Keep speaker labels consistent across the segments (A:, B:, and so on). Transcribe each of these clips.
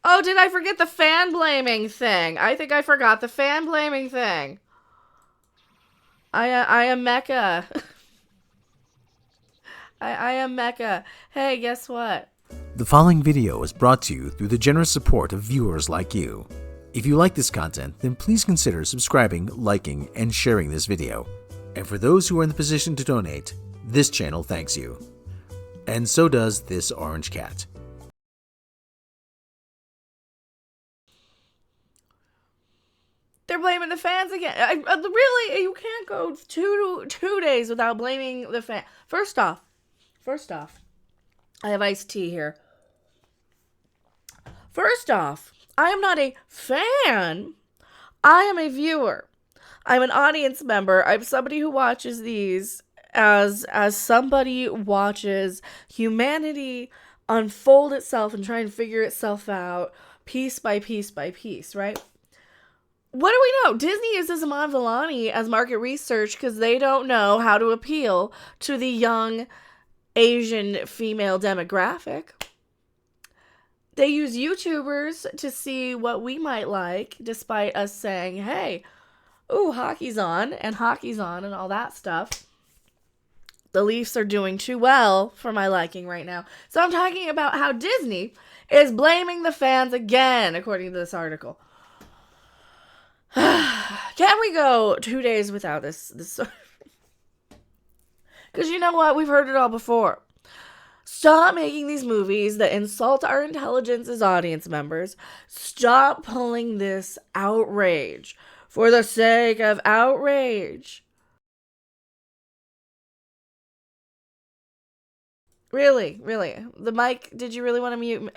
A: Oh, did I forget the fan blaming thing? I think I forgot the fan blaming thing. I am Mecca. I am Mecca. Hey, guess what?
B: The following video is brought to you through the generous support of viewers like you. If you like this content, then please consider subscribing, liking, and sharing this video. And for those who are in the position to donate, this channel thanks you. And so does this orange cat.
A: They're blaming the fans again. Really, you can't go two days without blaming the fan. First off, I have iced tea here. First off, I am not a fan. I am a viewer. I'm an audience member. I'm somebody who watches these as somebody watches humanity unfold itself and try and figure itself out piece by piece by piece, right? What do we know? Disney uses Iman Vellani as market research because they don't know how to appeal to the young Asian female demographic. They use YouTubers to see what we might like, despite us saying, hey, ooh, hockey's on and all that stuff. The Leafs are doing too well for my liking right now. So I'm talking about how Disney is blaming the fans again, according to this article. Can we go 2 days without this? Because you know what? We've heard it all before. Stop making these movies that insult our intelligence as audience members. Stop pulling this outrage for the sake of outrage. Really? The mic, did you really want to mute?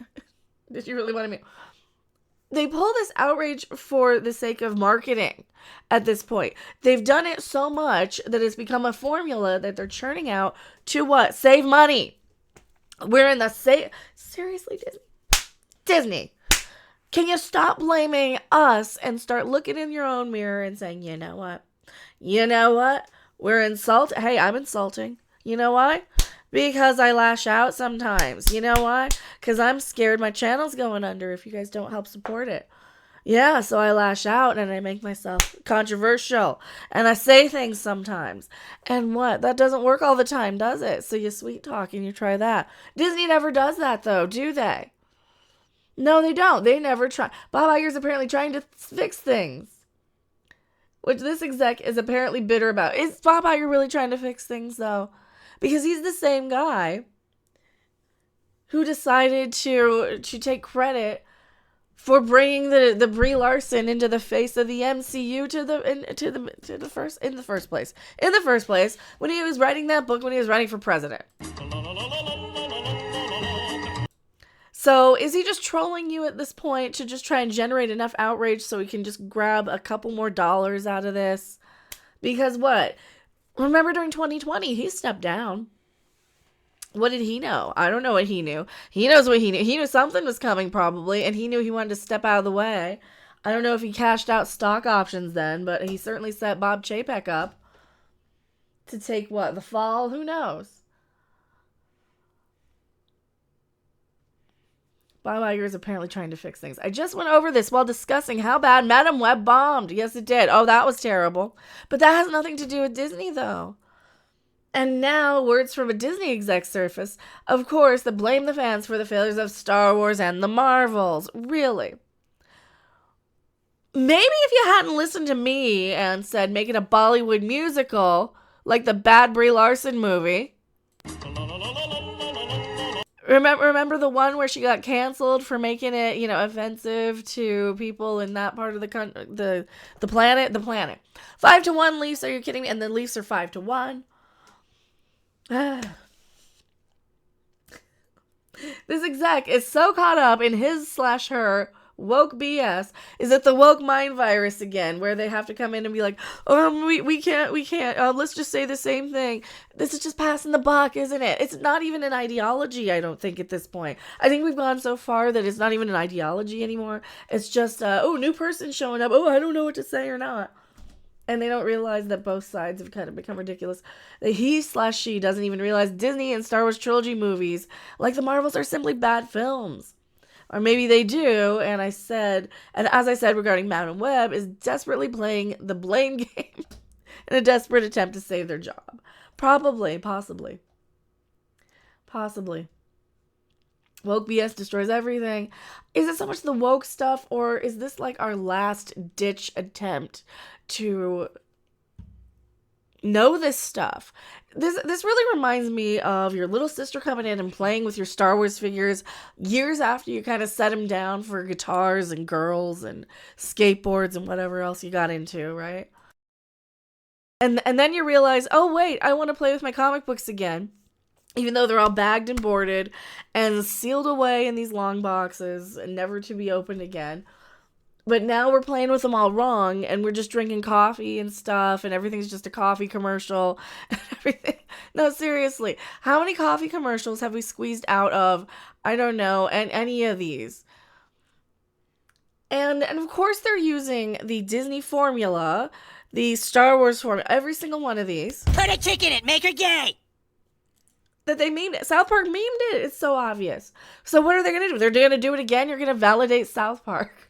A: They pull this outrage for the sake of marketing at this point. They've done it so much that it's become a formula that they're churning out to what? Save money. We're in the seriously, Disney. Can you stop blaming us and start looking in your own mirror and saying, you know what? We're insulting. Hey, I'm insulting. You know why? Because I lash out sometimes. You know why? Because I'm scared my channel's going under if you guys don't help support it. Yeah, so I lash out and I make myself controversial. And I say things sometimes. And what? That doesn't work all the time, does it? So you sweet talk and you try that. Disney never does that, though, do they? No, they don't. They never try. Bob Iger's apparently trying to fix things, which this exec is apparently bitter about. Is Bob Iger really trying to fix things, though? Because he's the same guy who decided to take credit for bringing the Brie Larson into the face of the MCU in the first place when he was writing that book when he was running for president. So is he just trolling you at this point to just try and generate enough outrage so he can just grab a couple more dollars out of this? Because what? Remember during 2020, he stepped down. What did he know? I don't know what he knew. He knows what he knew. He knew something was coming probably, and he knew he wanted to step out of the way. I don't know if he cashed out stock options then, but he certainly set Bob Chapek up to take what? The fall? Who knows? Bob Iger is apparently trying to fix things. I just went over this while discussing how bad Madam Web bombed. Yes, it did. Oh, that was terrible. But that has nothing to do with Disney, though. And now, words from a Disney exec surface, of course, that blame the fans for the failures of Star Wars and the Marvels. Really? Maybe if you hadn't listened to me and said make it a Bollywood musical, like the bad Brie Larson movie. Remember the one where she got canceled for making it, offensive to people in that part of the country, the planet? 5-1 Leafs, are you kidding me? And the Leafs are 5-1. This exec is so caught up in his/her woke BS. Is it the woke mind virus again, where they have to come in and be like, we can't, let's just say the same thing. This is just passing the buck, isn't it? It's not even an ideology, I don't think, at this point. I think we've gone so far that it's not even an ideology anymore. It's just, new person showing up. Oh, I don't know what to say or not. And they don't realize that both sides have kind of become ridiculous. That he/she doesn't even realize Disney and Star Wars trilogy movies, like the Marvels, are simply bad films. Or maybe they do, and as I said regarding Madam Web, is desperately playing the blame game in a desperate attempt to save their job. Probably, possibly. Possibly. Woke BS destroys everything. Is it so much the woke stuff, or is this like our last ditch attempt to know this stuff? This really reminds me of your little sister coming in and playing with your Star Wars figures years after you kind of set them down for guitars and girls and skateboards and whatever else you got into, right? And then you realize, oh wait, I want to play with my comic books again. Even though they're all bagged and boarded and sealed away in these long boxes and never to be opened again. But now we're playing with them all wrong, and we're just drinking coffee and stuff, and everything's just a coffee commercial and everything. No, seriously. How many coffee commercials have we squeezed out of, I don't know, and any of these? And of course they're using the Disney formula, the Star Wars formula, every single one of these.
C: Put a chick in it, make her gay!
A: That they memed it. South Park memed it. It's so obvious. So what are they going to do? They're going to do it again? You're going to validate South Park.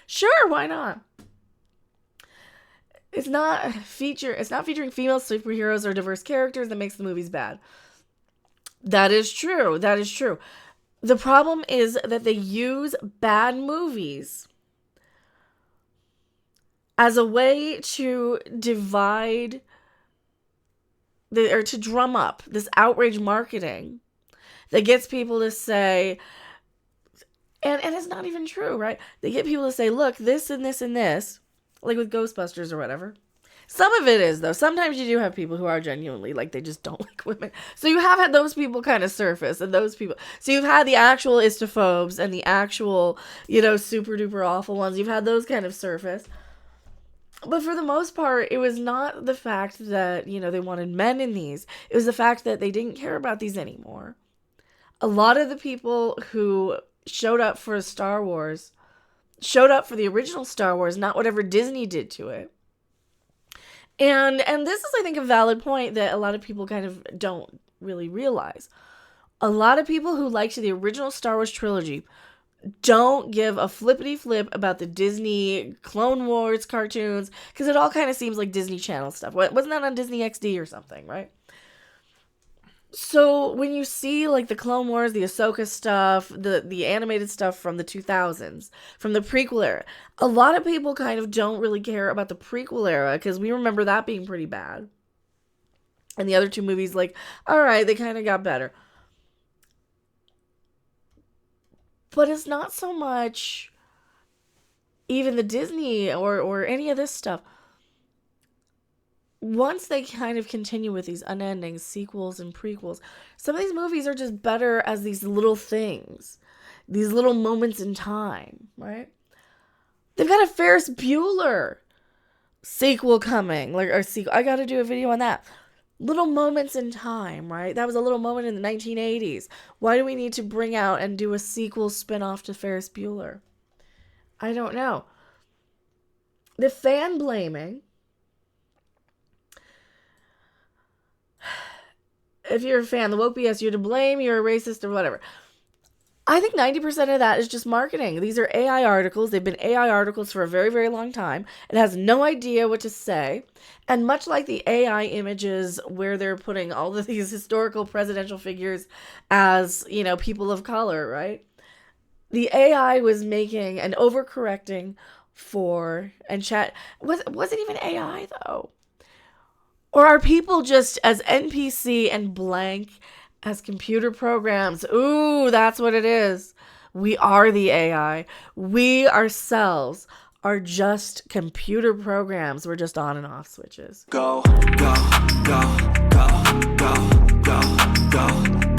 A: Sure, why not? It's not featuring female superheroes or diverse characters that makes the movies bad. That is true. That is true. The problem is that they use bad movies as a way to divide or to drum up this outrage marketing that gets people to say, and it's not even true, right? They get people to say, look, this and this and this, like with Ghostbusters or whatever. Some of it is, though. Sometimes you do have people who are genuinely, like, they just don't like women. So you have had those people kind of surface, and those people. So you've had the actual istophobes and the actual, super duper awful ones. You've had those kind of surface. But for the most part, it was not the fact that, they wanted men in these. It was the fact that they didn't care about these anymore. A lot of the people who showed up for Star Wars showed up for the original Star Wars, not whatever Disney did to it. And this is, I think, a valid point that a lot of people kind of don't really realize. A lot of people who liked the original Star Wars trilogy don't give a flippity flip about the Disney Clone Wars cartoons, because it all kind of seems like Disney Channel stuff. Wasn't that on Disney XD or something, right? So when you see like the Clone Wars, the Ahsoka stuff, the animated stuff from the 2000s, from the prequel era, a lot of people kind of don't really care about the prequel era because we remember that being pretty bad. And the other two movies, like, all right, they kind of got better. But it's not so much even the Disney or any of this stuff. Once they kind of continue with these unending sequels and prequels, some of these movies are just better as these little things, these little moments in time, right? They've got a Ferris Bueller sequel coming, or sequel. I got to do a video on that. Little moments in time, right? That was a little moment in the 1980s. Why do we need to bring out and do a sequel spin-off to Ferris Bueller? I don't know. The fan blaming. If you're a fan, the woke BS, you're to blame, you're a racist or whatever. I think 90% of that is just marketing. These are AI articles. They've been AI articles for a very, very long time. It has no idea what to say. And much like the AI images where they're putting all of these historical presidential figures as, people of color, right? The AI was making and overcorrecting for, and chat, was it even AI though? Or are people just as NPC and blank as computer programs? Ooh, that's what it is. We are the AI. We ourselves are just computer programs. We're just on and off switches.
D: Go, go, go, go, go, go, go,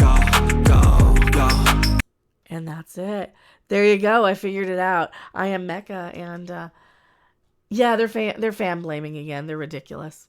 D: go, go, go.
A: And that's it. There you go. I figured it out. I am Mecca, and yeah, they're fan blaming again. They're ridiculous.